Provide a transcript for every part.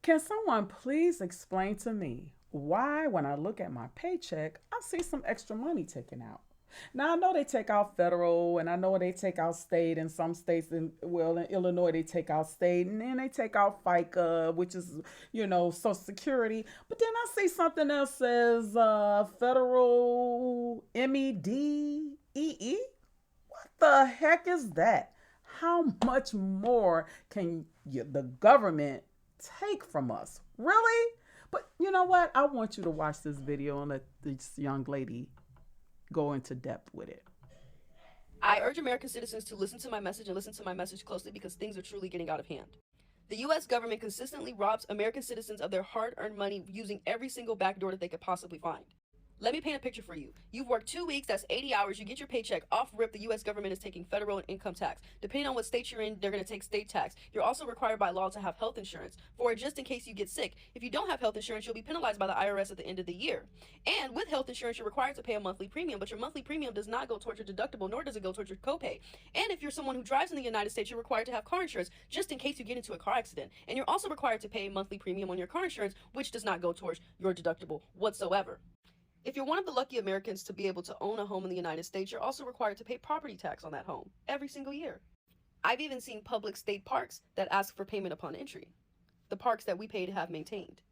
Can someone please explain to me why, when I look at my paycheck, I see some extra money taken out? Now, I know they take out federal and I know they take out state, and some states, in Illinois, they take out state, and then they take out FICA, which is, Social Security. But then I see something else says federal MEDEE. What the heck is that? How much more can the government take from us? Really? But you know what? I want you to watch this video and let this young lady go into depth with it. I urge American citizens to listen to my message and listen to my message closely because things are truly getting out of hand. The U.S. government consistently robs American citizens of their hard-earned money using every single backdoor that they could possibly find. Let me paint a picture for you. You've worked 2 weeks, that's 80 hours, you get your paycheck. Off rip, the U.S. government is taking federal and income tax. Depending on what state you're in, they're going to take state tax. You're also required by law to have health insurance for just in case you get sick. If you don't have health insurance, you'll be penalized by the IRS at the end of the year. And with health insurance, you're required to pay a monthly premium, but your monthly premium does not go towards your deductible, nor does it go towards your copay. And if you're someone who drives in the United States, you're required to have car insurance just in case you get into a car accident. And you're also required to pay a monthly premium on your car insurance, which does not go towards your deductible whatsoever. If you're one of the lucky Americans to be able to own a home in the United States, you're also required to pay property tax on that home every single year. I've even seen public state parks that ask for payment upon entry, the parks that we pay to have maintained.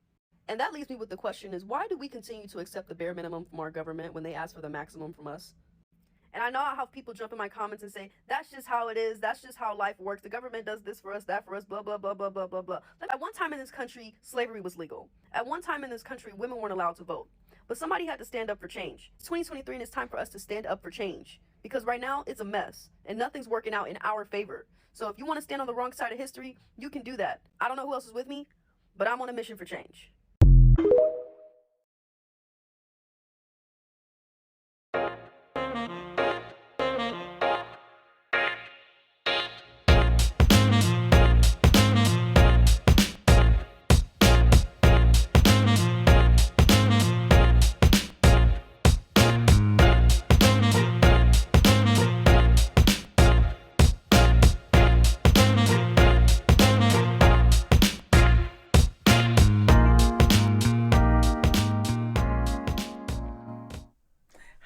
And that leaves me with the question is, why do we continue to accept the bare minimum from our government when they ask for the maximum from us? And I know how people jump in my comments and say, that's just how it is, that's just how life works, the government does this for us, that for us, blah, blah, blah, blah, blah, blah, blah. At one time in this country, slavery was legal. At one time in this country, women weren't allowed to vote. But somebody had to stand up for change. It's 2023 and it's time for us to stand up for change. Because right now, it's a mess. And nothing's working out in our favor. So if you want to stand on the wrong side of history, you can do that. I don't know who else is with me, but I'm on a mission for change.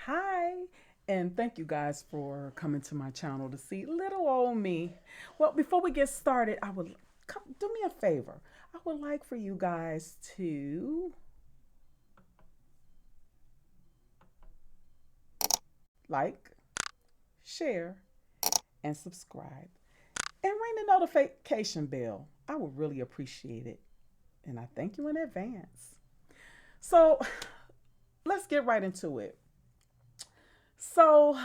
Hi, and thank you guys for coming to my channel to see little old me. Well, before we get started, do me a favor. I would like for you guys to like, share, and subscribe, and ring the notification bell. I would really appreciate it, and I thank you in advance. So let's get right into it. So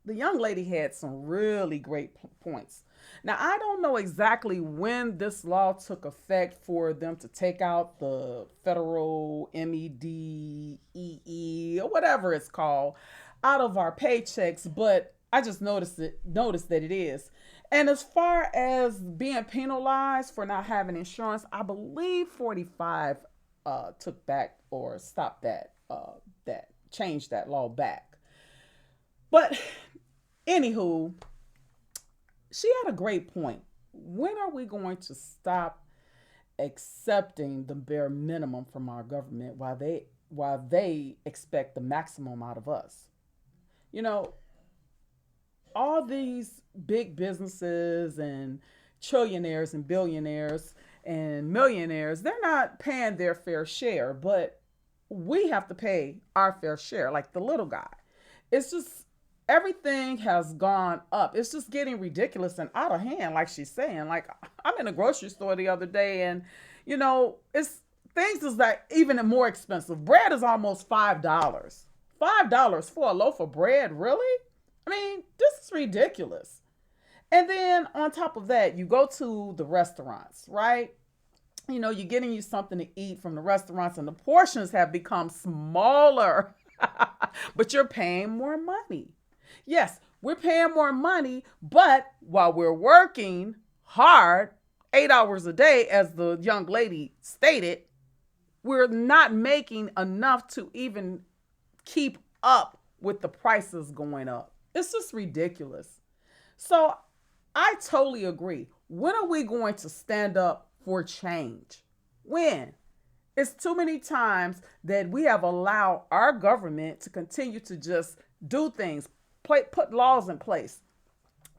the young lady had some really great points. Now, I don't know exactly when this law took effect for them to take out the federal MEDEE or whatever it's called out of our paychecks, but I just noticed that it is. And as far as being penalized for not having insurance, I believe 45 took back or stopped that changed that law back. But anywho, she had a great point. When are we going to stop accepting the bare minimum from our government while they expect the maximum out of us? You know, all these big businesses and trillionaires and billionaires and millionaires, they're not paying their fair share, but we have to pay our fair share, like the little guy. It's just everything has gone up. It's just getting ridiculous and out of hand, like she's saying. Like, I'm in a grocery store the other day, and it's things is like even more expensive. Bread is almost $5. $5 for a loaf of bread, really? I mean, this is ridiculous. And then on top of that, you go to the restaurants, right? You're getting you something to eat from the restaurants, and the portions have become smaller, but you're paying more money. Yes, we're paying more money, but while we're working hard, 8 hours a day, as the young lady stated, we're not making enough to even keep up with the prices going up. It's just ridiculous. So I totally agree. When are we going to stand up for change? When? It's too many times that we have allowed our government to continue to just do things, put laws in place,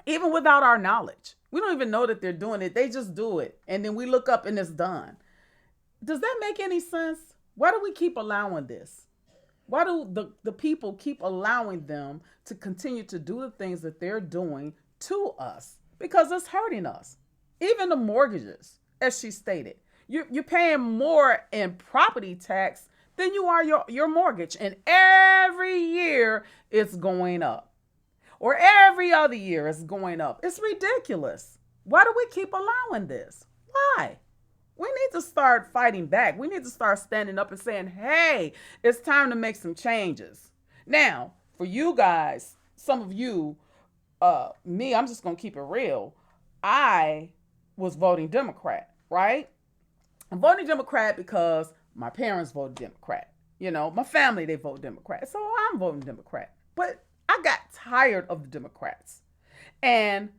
even without our knowledge. We don't even know that they're doing it. They just do it. And then we look up and it's done. Does that make any sense? Why do we keep allowing this? Why do the people keep allowing them to continue to do the things that they're doing to us? Because it's hurting us. Even the mortgages, as she stated. You're paying more in property tax than you are your mortgage. And every year it's going up. Or every other year it's going up. It's ridiculous. Why do we keep allowing this? Why? We need to start fighting back. We need to start standing up and saying, hey, it's time to make some changes. Now, for you guys, some of you, me, I'm just going to keep it real. I was voting Democrat, right? I'm voting Democrat because my parents voted Democrat. You know, my family, they vote Democrat. So I'm voting Democrat. But I got tired of the Democrats. And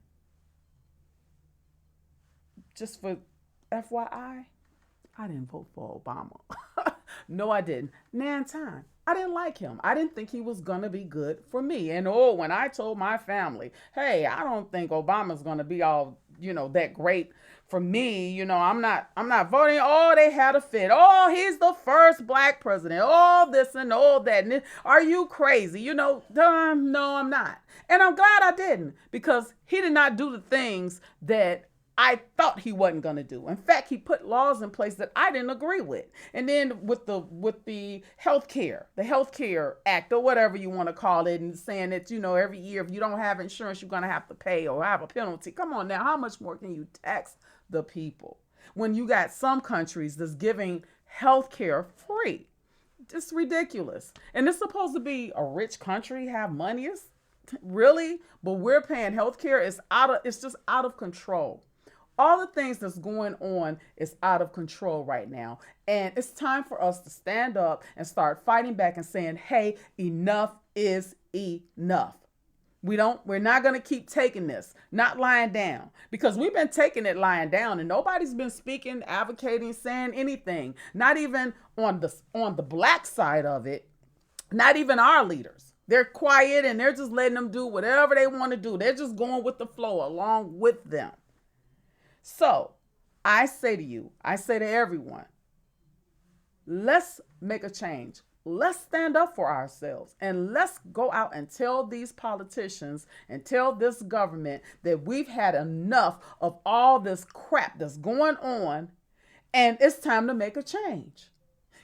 just for FYI, I didn't vote for Obama. No, I didn't. Nan time. I didn't like him. I didn't think he was going to be good for me. And when I told my family, hey, I don't think Obama's going to be all, that great for me, I'm not voting. Oh, they had a fit. Oh, he's the first black president. All this and all that. And are you crazy? No, I'm not. And I'm glad I didn't, because he did not do the things that I thought he wasn't going to do. In fact, he put laws in place that I didn't agree with. And then with the healthcare act, or whatever you want to call it, and saying that, every year if you don't have insurance, you're going to have to pay or have a penalty. Come on now, how much more can you tax the people when you got some countries that's giving healthcare free? It's ridiculous. And it's supposed to be a rich country, have money. It's really, but we're paying healthcare. It's just out of control. All the things that's going on is out of control right now. And it's time for us to stand up and start fighting back and saying, hey, enough is enough. We're not going to keep taking this, not lying down, because we've been taking it lying down and nobody's been speaking, advocating, saying anything, not even on the black side of it, not even our leaders. They're quiet and they're just letting them do whatever they want to do. They're just going with the flow along with them. So I say to everyone, let's make a change. Let's stand up for ourselves and let's go out and tell these politicians and tell this government that we've had enough of all this crap that's going on and it's time to make a change.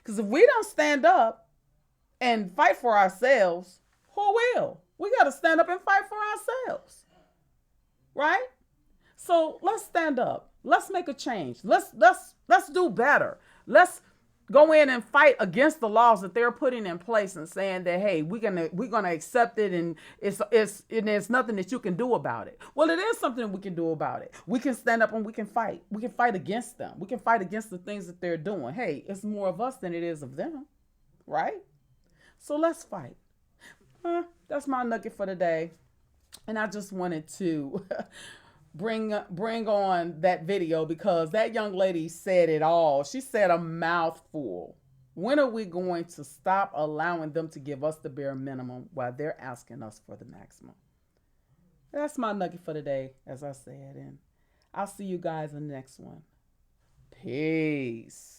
Because if we don't stand up and fight for ourselves, who will? We got to stand up and fight for ourselves, right? So let's stand up. Let's make a change. Let's do better. Let's go in and fight against the laws that they're putting in place and saying that, hey, we're gonna accept it and there's nothing that you can do about it. Well, it is something we can do about it. We can stand up and we can fight. We can fight against them. We can fight against the things that they're doing. Hey, it's more of us than it is of them, right? So let's fight. That's my nugget for today. And I just wanted to bring on that video because that young lady said it all. She said a mouthful. When are we going to stop allowing them to give us the bare minimum while they're asking us for the maximum? That's my nugget for today, as I said. And I'll see you guys in the next one. Peace.